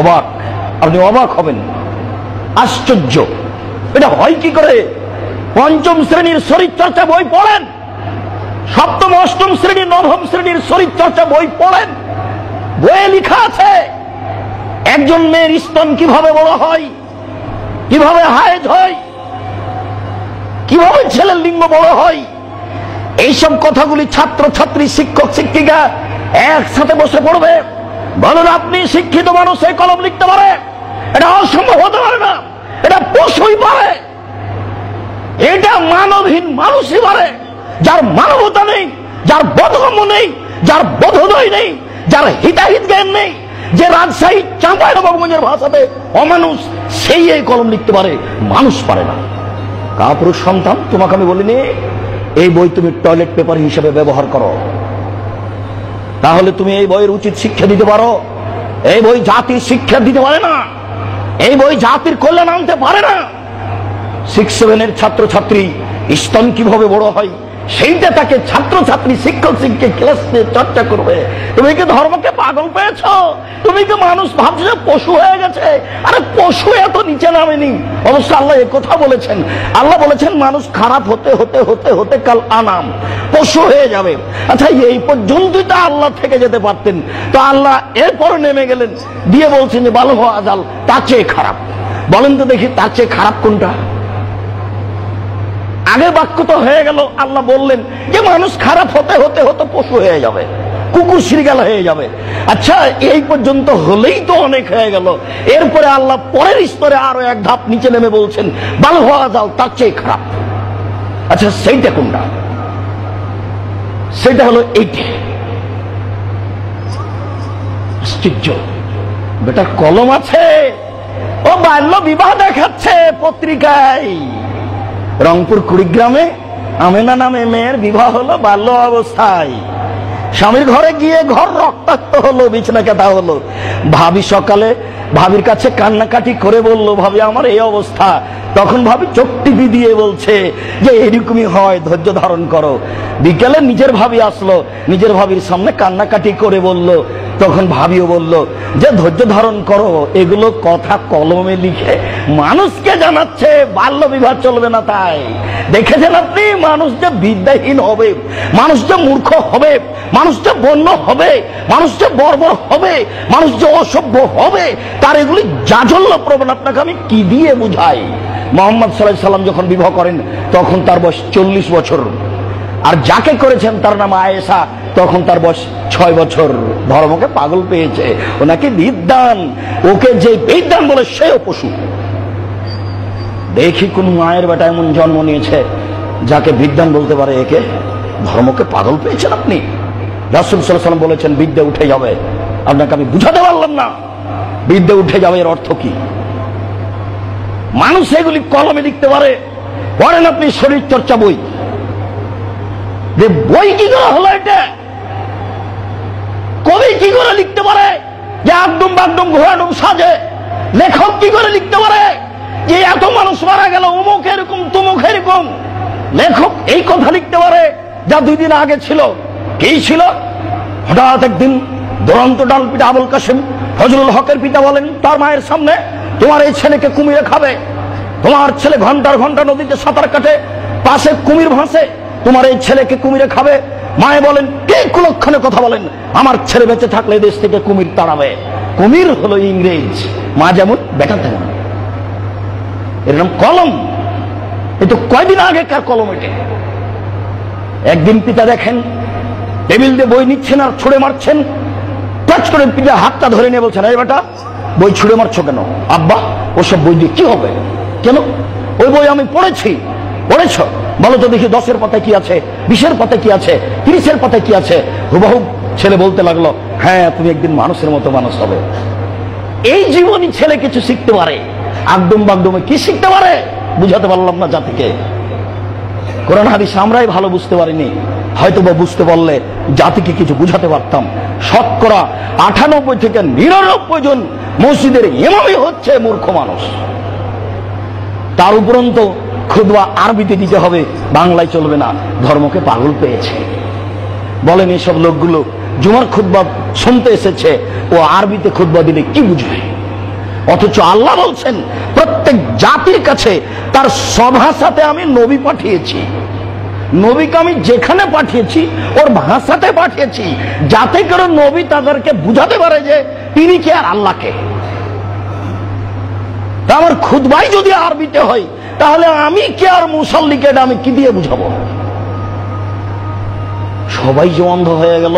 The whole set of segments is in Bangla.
অবাক, আপনি অবাক হবেন, আশ্চর্য, এটা হয় কি করে? পঞ্চম শ্রেণীর শরীরচর্চা বই পড়েন, সপ্তম অষ্টম শ্রেণী নবম শ্রেণীর শরীরচর্চা বই পড়েন, বইয়ে লেখা আছে একজন মেয়ের স্তন কিভাবে বড় হয়, কিভাবে হায়েজ হয়, কিভাবে ছেলের লিঙ্গ বড় হয়। এইসব কথাগুলি ছাত্র ছাত্রী, শিক্ষক শিক্ষিকা একসাথে বসে পড়বে। বলুন, আপনি শিক্ষিত মানুষ এই কলম লিখতে পারে? এটা অসম্ভব হতে পারে না। এটা পশুই পারে, এটা মানবহীন মানুষই পারে, যার মানবতা নেই, যার বোধগম্য নেই, যার বোধোদয় নেই, যার হিতাহিত জ্ঞান নেই, যে রাজশাহী চাঁপাইনবাবগঞ্জের ভাষাতে অমানুষ, সেই এই কলম লিখতে পারে, মানুষ পারে না। কাপুরুষ সন্তান, তোমাকে আমি বলিনি এই বই তুমি টয়লেট পেপার হিসেবে ব্যবহার করো, তাহলে তুমি এই বইয়ের উচিত শিক্ষা দিতে পারো। এই বই জাতির শিক্ষা দিতে পারে না, এই বই জাতির কল্যাণ আনতে পারে না। 6-7 ছাত্রছাত্রী স্তন কিভাবে বড় হয় সেইটা তাকে ছাত্রছাত্রী, শিক্ষক শিক্ষক ক্লাস নিয়ে চর্চা করবে। তুমি কি ধর্মকে পাগল পেয়েছ? তুমি কি মানুষ ভাবছো যে পশু হয়ে গেছে? আরে পশু এত নিচে নামেনি। অবশ্য আল্লাহ এ কথা বলেছেন, আল্লাহ বলেছেন মানুষ খারাপ হতে হতে হতে হতে কাল আনাম, পশু হয়ে যাবে। আচ্ছা, এই পর্যন্তই তো আল্লাহ থেকে যেতে পারতেন, তো আল্লাহ এরপরে নেমে গেলেন, দিয়ে বলছেন যে বাল হওয়া আজাল, তার চেয়ে খারাপ। বলেন তো দেখি, তার চেয়ে খারাপ কোনটা? আগের বাক্য তো হয়ে গেল, আল্লাহ বললেন যে মানুষ খারাপ হতে হতে হতে পশু হয়ে যাবে, কুকুর শৃগাল হয়ে যাবে। আচ্ছা, এই পর্যন্ত হলেই তো অনেক হয়ে গেল। এরপরে আল্লাহ পরের স্তরে আরো এক ধাপ নিচে নেমে বলছেন বাল হওয়া যাও, তার চেয়ে খারাপ। আচ্ছা, সেইটা কোনটা? সেটা হলো এইটা। আশ্চর্য, বেটার কলম আছে, ও বাল্য বিবাহ দেখাচ্ছে পত্রিকায়। রংপুর কুড়িগ্রামে আমেনা নামে মেয়ের বিবাহ হলো বাল্য অবস্থায়। স্বামীর ঘরে গিয়ে ঘর রক্তাক্ত হলো, বিছানা কাটা হলো। ভাবি সকালে ভাবির কাছে কান্নাকাটি করে বলল, ভাবি আমার এই অবস্থা। তখন ভাবি চোখ টিপি দিয়ে বলছে যে এরকমই হয়, ধৈর্য ধারণ করো। বিকেলে নিজের ভাবি আসলো, নিজের ভাবির সামনে কান্নাকাটি করে বলল, তখন ভাবিও বলল যে ধৈর্য ধারণ করো। এগুলো কথা কলমে লিখে মানুষকে জানাচ্ছে বাল্য বিবাহ চলবে না। তাই দেখেছেন আপনি, মানুষ যে বিদ্যাহীন হবে, মানুষ যে মূর্খ হবে, মানুষ যে বন্য হবে, মানুষ যে বর্বর হবে, মানুষ যে অসভ্য হবে, তার এগুলি জাজল্য প্রবণ। আপনাকে আমি কি দিয়ে বুঝাই? মোহাম্মদ সাল্লাল্লাহু আলাইহি সাল্লাম যখন বিবাহ করেন তখন তার বয়স 40 বছর, আর যাকে করেছেন তার নাম আয়েশা, তখন তার বয়স 6 বছর। ধর্মকে পাগল পেয়েছে, ওনাকে বিদ্যান, ওকে যে বিদ্যান বলে সেও পশু। দেখি কোন মায়ের বেটা এমন জন্ম নিয়েছে যাকে বিদ্যান বলতে পারে, একে ধর্মকে পাগল পেয়েছেন আপনি। রাসূল সাল্লাল্লাহু আলাইহি সাল্লাম বলেছেন বিদ্যা উঠে যাবে। আপনাকে আমি বুঝাতে পারলাম না বিদ্যা উঠে যাবে এর অর্থ কি। মানুষ এগুলি কলমে লিখতে পারে। পড়েন আপনি শরীর চর্চা বই, যে বই কি করে হলো এটা? কবি কি করে লিখতে পারে যে একদম বাগদম ঘোরাডুম সাজে? লেখক কি করে লিখতে পারে যে এত মানুষ মারা গেল, অমুক এরকম তমুক এরকম? লেখক এই কথা লিখতে পারে যা 2 দিন আগে ছিল। কি ছিল? হঠাৎ একদিন দুরন্ত ডাল পিতা আবুল কাসেম ফজলুল হকের পিতা বলেন তার মায়ের সামনে, তোমার এই ছেলেকে কুমিরে খাবে। তোমার ছেলে ঘন্টার ঘন্টা নদীতে সাঁতার কাটে, পাশে কুমির ভাসে, তোমার এই ছেলেকে কুমিরে খাবে। মায়ে বলেন কে কুলক্ষণে কথা বলেন, আমার ছেলে বেঁচে থাকলে দেশ থেকে কুমির তাড়াবে। কুমির হলো ইংরেজ, মা যেমন বেটা তেমন। এর নাম কলম। এ তো কয়দিন আগেকার কলম এটা। একদিন পিতা দেখেন টেবিল দিয়ে বই নিচ্ছেন আর ছুড়ে মারছেন। টাচ করে পিতা হাতটা ধরে নিয়ে বলছেন, এই বেটা বই ছুড়ে মারছো কেন? আব্বা ওসব বই দিয়ে কি হবে? কেন? ওই বই আমি পড়েছি। পড়েছ? বলো তো দেখি 10-এর পাতায় কি আছে, 20-এর পাতায় কি আছে, 30-এর পাতায় কি আছে। হুবহু ছেলে বলতে লাগলো, হ্যাঁ তুমি একদিন মানুষের মতো মানুষ হবে। এই জীবনই ছেলে কিছু শিখতে পারে। একদম বাগদমে কি শিখতে পারে বুঝাতে পারলাম না জাতিকে। কোরআন হাদিস আমরাই ভালো বুঝতে পারিনি, হয়তো বা বুঝতে পারলে জাতিকে কিছু বুঝাতে পারতাম। শতকরা 98 থেকে 99 জন মসজিদের ইমামই হচ্ছে মূর্খ মানুষ। তার উপরন্ত খুতবা আরবিতে দিতে হবে, বাংলায় চলবে না। ধর্মকে পাগল পেয়েছে। বলেন এসব লোকগুলো জুমার খুতবা শুনতে এসেছে, ও আরবিতে খুতবা দিলে কি বুঝবে? অথচ আল্লাহ বলছেন প্রত্যেক জাতির কাছে তার স্বভাষাতে আমি নবী পাঠিয়েছি। নবীকে আমি যেখানে পাঠিয়েছি ওর ভাষাতে পাঠিয়েছি, যাতে করে নবী তাদেরকে বুঝাতে পারে যে তিনি কে আর আল্লাহকে। আমার খুতবাই যদি আরবিতে হয়, তাহলে আমি কে আর মুসাল্লিকে এটা আমি কি দিয়ে বুঝাবো? সবাই যে অন্ধ হয়ে গেল।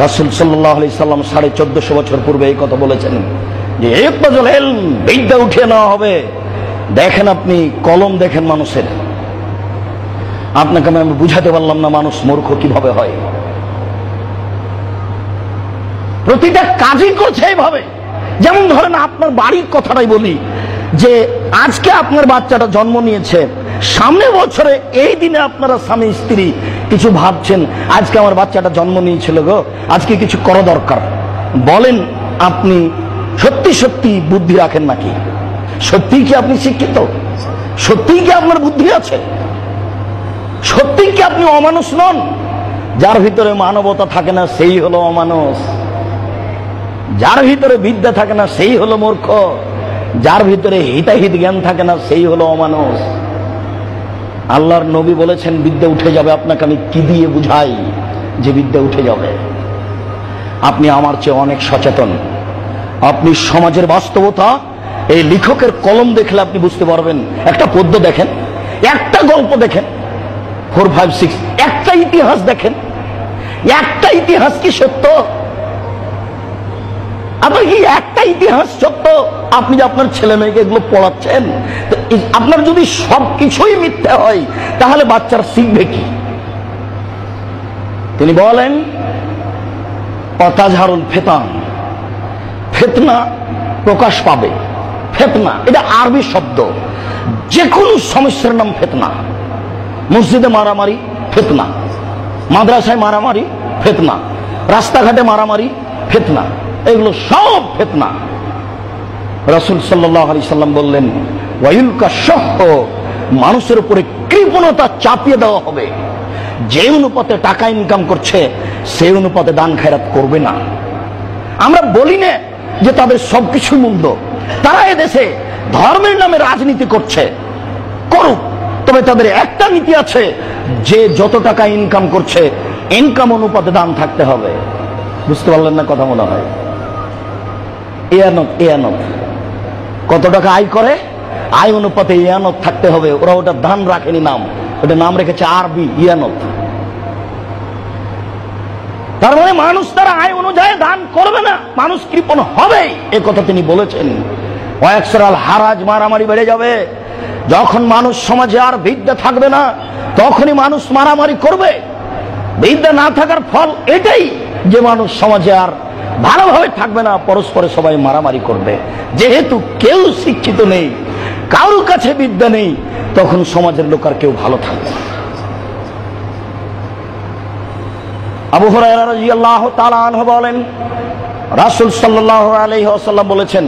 রাসূল সাল্লাল্লাহু আলাইহি সাল্লাম 1450 বছর পূর্বে এই কথা বলেছেন যে ইকবাজুল ইলম, বিদ্যা উঠিয়ে নেওয়া হবে। দেখেন আপনি কলম দেখেন মানুষের, আপনাকে আমি বুঝাতে পারলাম না মানুষ মূর্খ কিভাবে হয়। প্রতিটা কাজই করছে এইভাবে। যেমন ধরেন আপনার বাড়ির কথাটাই বলি, যে আজকে আপনার বাচ্চাটা জন্ম নিয়েছে, সামনের বছরে এই দিনে আপনারা স্বামী স্ত্রী কিছু ভাবছেন, আজকে আমার বাচ্চাটা জন্ম নিয়েছিল গো, আজকে কিছু করা দরকার। বলেন আপনি সত্যি সত্যি বুদ্ধি রাখেন নাকি? সত্যি কি আপনি শিক্ষিত? সত্যি কি আপনার বুদ্ধি আছে? সত্যি কি আপনি অমানুষ নন? যার ভিতরে মানবতা থাকে না সেই হলো অমানুষ, যার ভিতরে বিদ্যা থাকে না সেই হলো মূর্খ, যার ভিতরে হিতাহিত জ্ঞান থাকে না সেই হলো অমানুষ। আল্লাহর নবী বলেছেন বিদ্যা উঠে যাবে। আপনাকে আমি কি দিয়ে বুঝাই যে বিদ্যা উঠে যাবে? আপনি আমার চেয়ে অনেক সচেতন। আপনি সমাজের বাস্তবতা এই লেখকের কলম দেখলে আপনি বুঝতে পারবেন। একটা পদ্য দেখেন, একটা গল্প দেখেন, 4, 5, 6, একটা ইতিহাস দেখেন। একটা ইতিহাস কি সত্য? আপনার কি একটা ইতিহাস সত্য? আপনি যে আপনার ছেলে মেয়েকে এগুলো পড়াচ্ছেন, আপনার যদি সবকিছুই মিথ্যা হয় তাহলে বাচ্চারা শিখবে কি? তিনি বলেন অতাজহারুল ফেতান, ফেতনা প্রকাশ পাবে। ফেতনা এটা আরবি শব্দ, যে কোনো সমস্যার নাম ফেতনা। মসজিদে মারামারি ফেতনা, মাদ্রাসায় মারামারি ফেতনা, রাস্তাঘাটে মারামারি ফেতনা, এগুলো সব ফেতনা। রাসূল সাল্লাল্লাহু আলাইহি সাল্লাম বললেন ওয়ায়ুলকা শাহ, মানুষের উপরে কৃপণতা চাপিয়ে দেওয়া হবে। যে অনুপাতে টাকা ইনকাম করছে সেই অনুপাতে দান খায়রাত করবে না। আমরা বলি না যে তাদের সবকিছু মন্দ, তারা এদেশে ধর্মের নামে রাজনীতি করছে, করুক, তবে তাদের একটা নীতি আছে যে যত টাকা ইনকাম করছে ইনকাম অনুপাতে দান থাকতে হবে। বুঝতে পারলেন না কথা? মনে হয় এয়ানত কত টাকা আয় করে আয় অনুপাতে ইয়ানত থাকতে হবে। ওরা ওটা দান রাখেনি, নাম ওটা নাম রেখেছে আরবি ইয়ানত। তার মানে মানুষ তারা আয় অনুযায়ী দান করবে না, মানুষ কৃপণ হবে, এ কথা তিনি বলেছেন। ওয়াকসরাল হারাজ, মারামারি বেড়ে যাবে। যখন মানুষ সমাজে আর বিদ্যা থাকবে না তখনই মানুষ মারামারি করবে। বিদ্যা না থাকার ফল এটাই যে মানুষ সমাজে আর ভালোভাবে থাকবে না, পরস্পরে সবাই মারামারি করবে। যেহেতু কেউ শিক্ষিত নেই, কারোর কাছে বিদ্যা নেই, তখন সমাজের লোক আর কেউ ভালো থাকবে না। আবু হুরায়রা রাদিয়াল্লাহু তাআলা আনহু বলেন রাসূল সাল্লাল্লাহু আলাইহি ওয়াসাল্লাম বলেছেন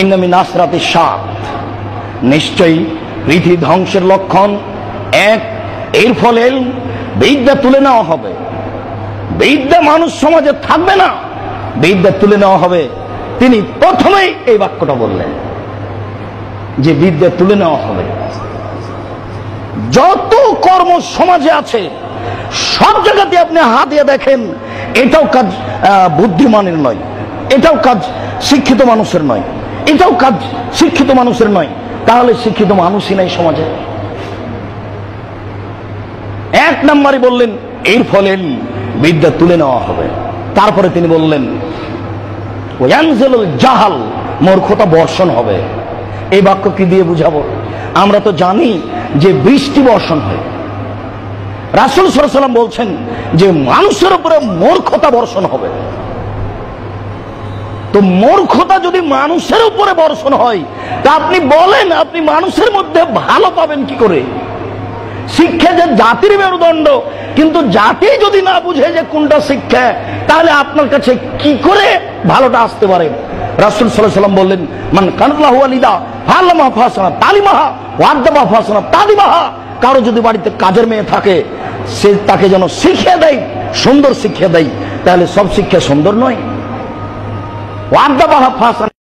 ইন্না মিন আসরাতিশ শাআত, নিশ্চয়ই পৃথিবী ধ্বংসের লক্ষণ এক, এর ফলে বিদ্যা তুলে নেওয়া হবে। বিদ্যা মানুষ সমাজে থাকবে না, বিদ্যা তুলে নেওয়া হবে। তিনি প্রথমেই এই বাক্যটা বললেন যে বিদ্যা তুলে নেওয়া হবে। যত কর্ম সমাজে আছে সব জায়গাতে আপনি হাত দিয়ে দেখেন, এটাও কাজ বুদ্ধিমানের নয়, এটাও কাজ শিক্ষিত মানুষের নয়, এটাও কাজ শিক্ষিত মানুষের নয়। তাহলে শিক্ষিত মানুষই নাই সমাজে। এক নম্বরে বললেন এর ফলে বিদ্যা তুলে নেওয়া হবে। তারপরে তিনি বললেন ওয়ানজিলুল জাহাল, মূর্খতা বর্ষণ হবে। এই বাক্য কি দিয়ে বুঝাবো? আমরা তো জানি যে বৃষ্টি বর্ষণ হয়। রাসূল সাল্লাল্লাহু আলাইহি ওয়াসাল্লাম বলছেন যে মানুষের উপরে মূর্খতা বর্ষণ হবে। তো মূর্খতা যদি মানুষের উপরে বর্ষণ হয়, তা আপনি বলেন আপনি মানুষের মধ্যে ভালো পাবেন কি করে? শিক্ষা যে জাতির মেরুদণ্ড, কিন্তু জাতি যদি না বুঝে যে কোনটা শিক্ষা, তাহলে আপনার কাছে কি করে ভালোটা আসতে পারে? রাসূল সাল্লাল্লাহু আলাইহি ওয়াসাল্লাম বললেন মান কানাল্লাহু ওয়ালিদা ফালামা ফাসানা তালিমাহা ওয়াদাবা ফাসানা তালিমাহা। কারো যদি বাড়িতে কাজের মেয়ে থাকে, সে তাকে যেন শিখিয়ে দেয়, সুন্দর শিক্ষা দেয়, তাহলে সব শিক্ষা সুন্দর নয়। ওয়াদাবা ফাসানা